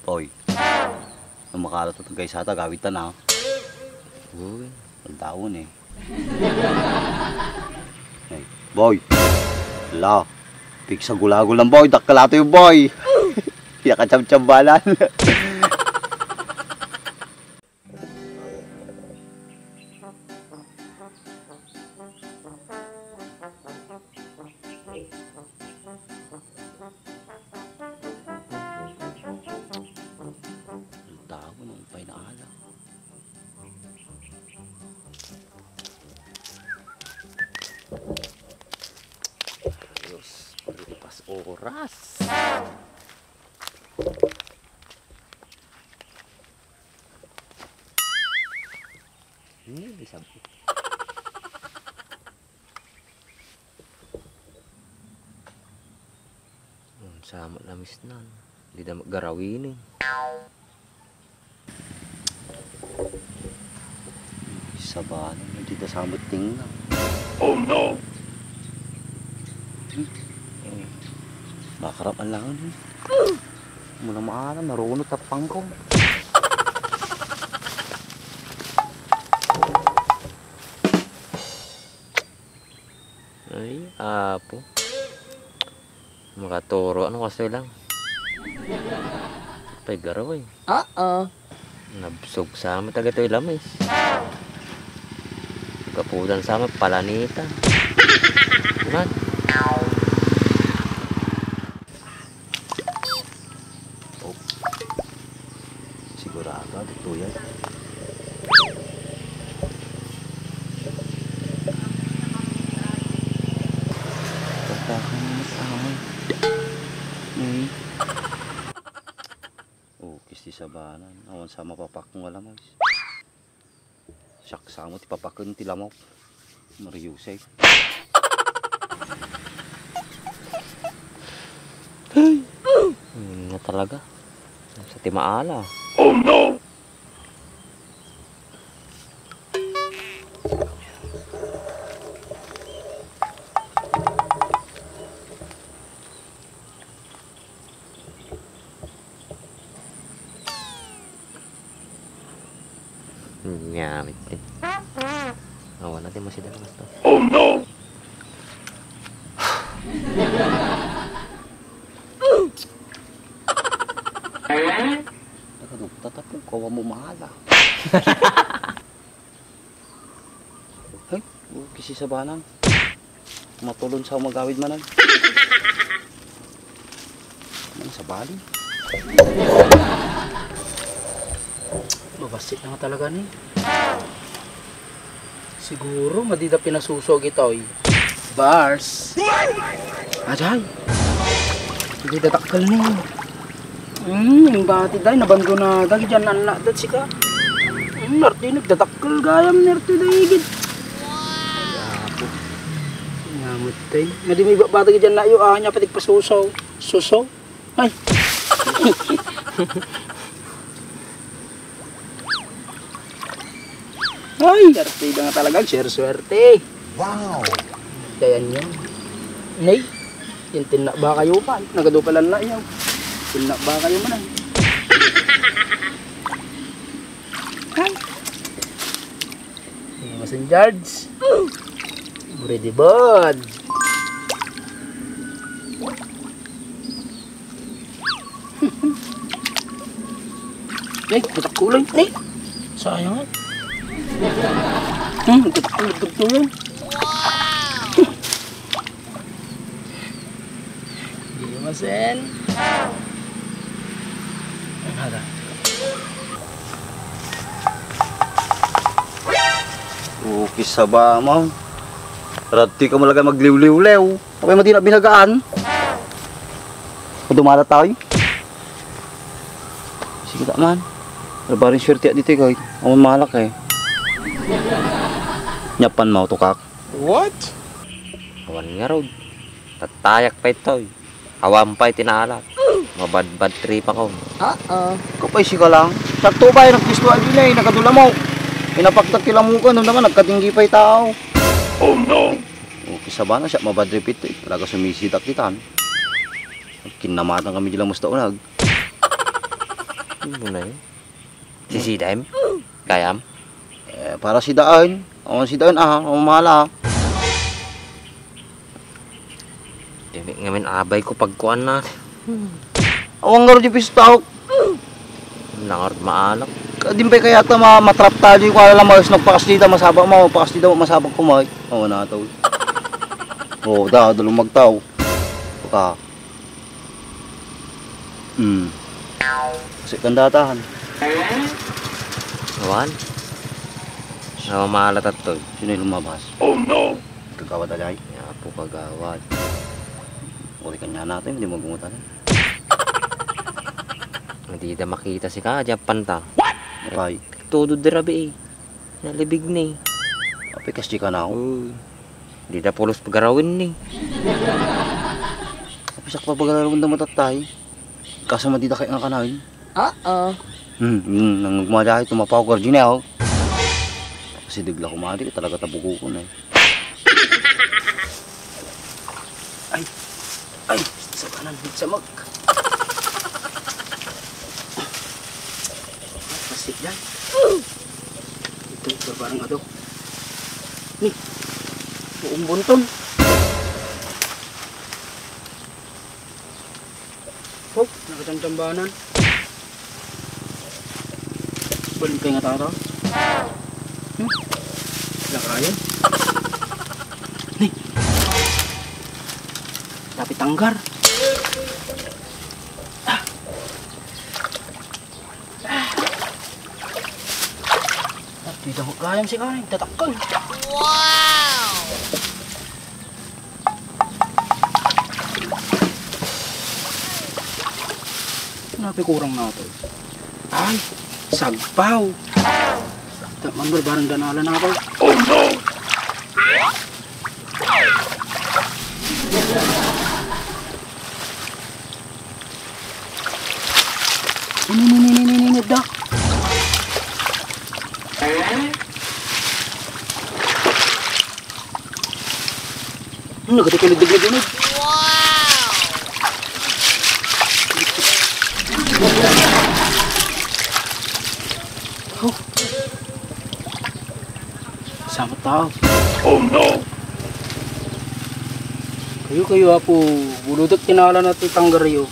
Boy, ang makalat at guys ata gawitan na. Uy, ang taon eh. Hey, boy. La, pig sa gulagol ng boy, dakkalato yung boy. Iya ka tsam-tsambalan. Ang taon ng pay na ala. Ayos, palipas oras. Sabi. Sama lamis na. Hindi na garawin eh. Sabahan, hindi na samot tingnan. Oh no! Makarapan lang eh. Muna maalam, narunot at pangkong. Ay, apo. Makaturo. Ano kasi lang? Pay garaw eh. Nabsog sa amin taga ito ilamis. Kaputan sa amin, palanita. Man. Oh. Sigurado, ito yan. Oh, kisti sabanan. Awan sama papak ng alamay. Siyak sama ti papakun ti lamok. Mariusay. Nga talaga. Sa timaala. Oh no! Nyamit din. Awan natin masih dalam to. Oh no! Nakadugta tapong kawa mo mahala. Hey, kisi sabanan. Matulon sa magawid manan. Ano sa bali? Babasit na talaga ni. Siguro madida pinasusog ito eh. Bars. Ajay. Hindi datakal ni. Yung bati dahil nabandonada. Diyan nanadat sika. Narti nagdatakal gayam. Narti daigid. Wow. Ngamot tayo. Nadi may bata dyan na yung niya patik pasusaw. Susaw. Ay. Ay, swerte na nga talaga. Swerte. Wow. Kaya niyo. Nay, yung tinak ba kayo pa? Nagadupalan na yaw. Tinak ba kayo man? Ay. Hindi masan George. Ready bud. Nay, batak kulay. Nay, sayang. Betul. Iya masen. Ada. Kisa ba mo? Rati ka malaga magliw-liw-lew. Kapag mati na binagaan. Kung dumala tayo. Sige tak man. Lebarin syurti dito kay. Amun malak eh. Nyapan mau tukak. What? Awan nga rod. Tatayak pa ito. Awam pa itinalat. Mabad-bad trip ako. Kapay si ka lang. Sakto ba yung nagkistuan din eh. Nakadula mo. Pinapagtak kila mo ka. Nung naman nagkatinggi pa yung tao. Oh no. Kisa ba na siya mabad trip ito eh. Talaga sumisitak kitan. Kinamatan kami dila musta unag. Ano na yun? Sisidem? Kayam? Para si Daan. Si Daan mahala. Hindi ngamin abay ko pagkuan na. Awang nga rin yung pistaw. Nangard maalak. Dimpay kaya ito matrap tayo yung kala lang mayos nagpakastida masabak mo. Pakastida mo masabak kumay. Na ito. Oo, dalong magtaw. Baka. Kasi kandatahan. Awan? Namamalat at to. Sino yung lumabas? Oh no! Kagawad alay? Kaya po kagawad. Uli kanya natin, hindi magumutan. Hindi na makita si Kajap panta. What? Okay. Todo dirabi eh. Nalibig na eh. Apikas di ka na ako. Hindi na pulos pagarawin ni. Apisak pa pagarawin na matatay. Kasama di na kayo nga kanawin. Nang magmadahay, tumapaw ko rin ako. Kasi digla kumari, talaga tabuko ko na eh. Ay, sa kanan, sa mag. Pasik yan. Ito, parang ado. Ni, buong bunton. Oh, nakacamcambanan. Balimpay nga taro. Lakayan. Ni. Tapi tanggar. Tidak ko kayang si Karin. Tatakal. Wow! Napi kurang na ito. Ay, sagpaw. Takman barang danalan na ito. Oh no! Ini dak. Nagkatikilig-dig-dig. Wow! Oh. Sama tao. Oh no! Kayo apo, buludot tinala natin tanggaryo.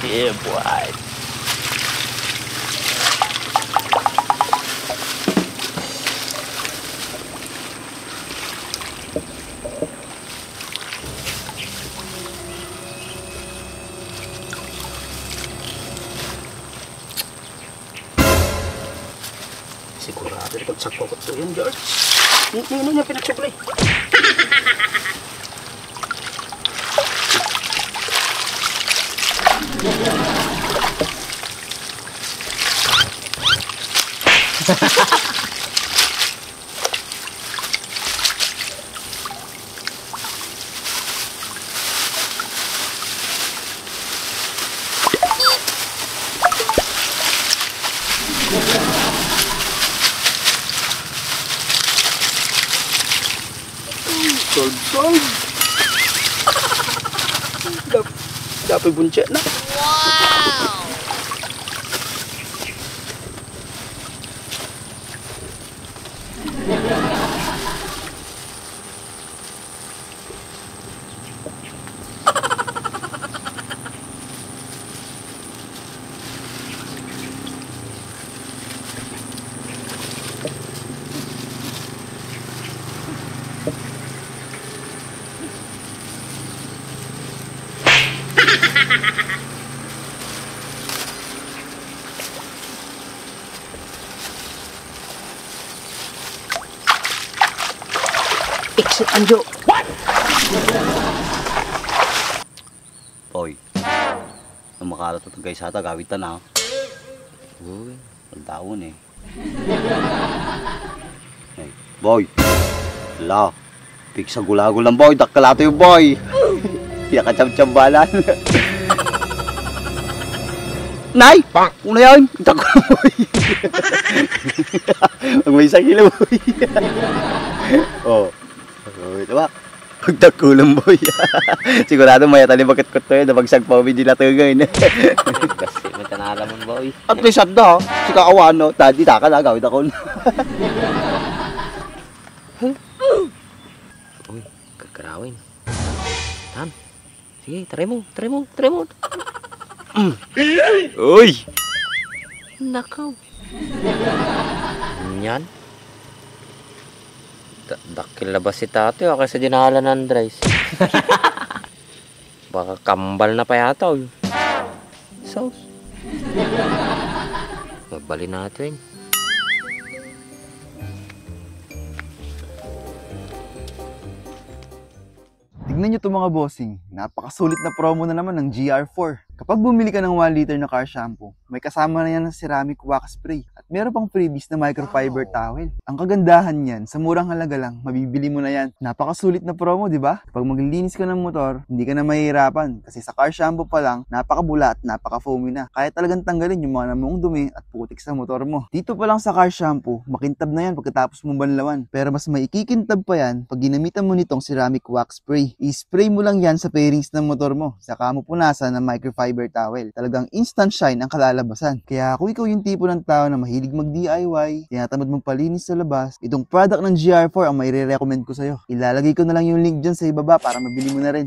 Yeah, boy. Sigurado ito pagsakpo ko ito yun, George. Hindi niya pinagsuplay. Sold. Dapat buncet na. Wow! Exit Anjo. What? Boy. Ang makalat ito guys hata gawitan na. Uy, pagdaon eh. Hey, boy. La. Pig sa gulagol ng boy, dakkalato yung boy. Iya ka tsam-tsambalan. Nay! Una yan! Itak ko boy. Pag may isang kilo boy. Oh. Diba? Pagtakulong boy. Sigurado may tali bakit ko to yun. Nabagsag pa uwi nila to ngayon. Kasi may tanala mo boy. At least at da. Si kaawano. Tadi taka na gawin ako. Uy, kakarawin. Tan. Sige, try mo. Uy! Nakaw. Yan. Dakil labas si Tato yung kasi dinala ng Andres. Baka kambal na pa yata. Sauce. Magbali natin. Tignan nyo itong mga bossing. Napakasulit na promo na naman ng GR4. Kapag bumili ka ng 1 liter na car shampoo, may kasama na yan ng ceramic wax spray. At meron pang freebies na microfiber towel. Ang kagandahan niyan, sa murang halaga lang, mabibili mo na yan. Napakasulit na promo, di ba? Kapag maglilinis ka ng motor, hindi ka na mahihirapan. Kasi sa car shampoo pa lang, napakabula at napaka-foamy na. Kaya talagang tanggalin yung mga namong dumi at putik sa motor mo. Dito pa lang sa car shampoo, makintab na yan pagkatapos mo banlawan. Pero mas maikikintab pa yan pag ginamitan mo nitong ceramic wax spray. I-spray mo lang yan sa fairings ng motor mo. Saka mo punasan ng microfiber towel. Talagang instant shine ang kalalabasan. Kaya kung ikaw yung tipo ng tao na mahilig mag-DIY, tinatamad magpalinis sa labas, itong product ng GR4 ang maire-recommend ko sa'yo. Ilalagay ko na lang yung link dyan sa ibaba para mabili mo na rin.